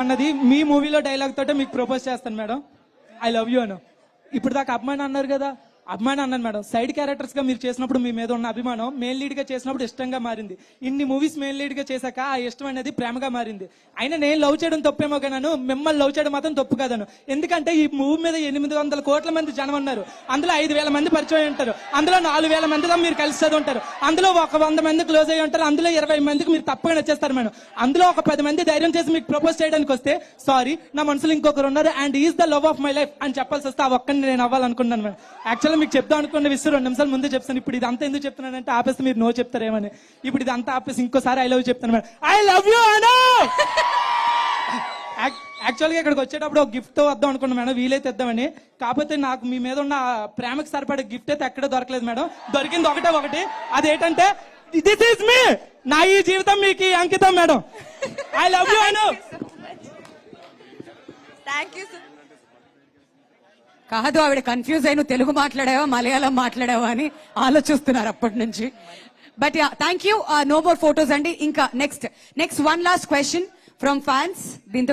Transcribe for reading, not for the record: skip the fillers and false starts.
అన్నది మీ మూవీలో డైలాగ్ తోటే మీకు ప్రపోజ్ చేస్తాను మేడం, ఐ లవ్ యూ అను. ఇప్పుడు దాకా అభిమానం అన్నారు కదా, అభిమానం అన్నాను మేడం. సైడ్ క్యారెక్టర్స్ గా మీరు చేసినప్పుడు మీ మీద ఉన్న అభిమానం మెయిన్ లీడ్ గా చేసినప్పుడు ఇష్టంగా మారింది. ఇన్ని మూవీస్ మెయిన్ లీడ్ గా చేశాక ఆ ఇష్టం అనేది ప్రేమగా మారింది. అయినా నేను లవ్ చేయడం తప్పేమో కానీ మిమ్మల్ని లవ్ చేయడం మాత్రం తప్పు కాదను. ఎందుకంటే ఈ మూవీ మీద 800 కోట్ల మంది జనం ఉన్నారు, అందులో 5,000 మంది పరిచయం ఉంటారు, అందులో 4,000 మందితో మీరు కలిసి చదివి ఉంటారు, అందులో ఒక 100 మంది క్లోజ్ అయ్యి ఉంటారు, అందులో 20 మందికి మీరు తప్పగా నచ్చేస్తారు మేడం. అందులో ఒక 10 మంది ధైర్యం చేసి మీకు ప్రపోజ్ చేయడానికి వస్తే సారీ నా మనసులో ఇంకొకరు ఉన్నారు and is the love of my life అని చెప్పాల్సి వస్తే ఆ ఒక్కరిని నేను అవ్వాలనుకున్నాను మేడం. యాక్చువల్గా మీకు చెప్దాం అనుకున్న విషయం 2 నిమిషాలు ముందే చెప్తాను. ఇప్పుడు ఇది అంతా ఎందుకు చెప్తున్నానంటే ఆపేస్తే మీరు నో చెప్తారేమని. ఇప్పుడు ఇది అంతా ఆపేసి ఇంకోసారి ఐ లవ్ చెప్తాను మేడం, ఐ లవ్ యూ అను. యాక్చువల్గా ఇక్కడికి వచ్చేటప్పుడు ఒక గిఫ్ట్ వద్దాం అనుకున్నాను మేడం, వీలైతే ఇద్దామని. కాకపోతే నాకు మీ మీద ఉన్న ప్రేమకు సరిపడే గిఫ్ట్ అయితే ఎక్కడే దొరకలేదు మేడం. దొరికింది ఒకటి, అదేంటంటే దిస్ ఈజ్ మీ, నా ఈ జీవితం మీకు అంకితం madam. I love you Anu. Thank you sir. కాదు, ఆవిడ కన్ఫ్యూజ్ అయి నువ్వు తెలుగు మాట్లాడావా మలయాళం మాట్లాడావా అని ఆలోచిస్తున్నారు అప్పటి నుంచి. But thank you. No more photos అండి. ఇంకా next 1 last question from fans. దీంతో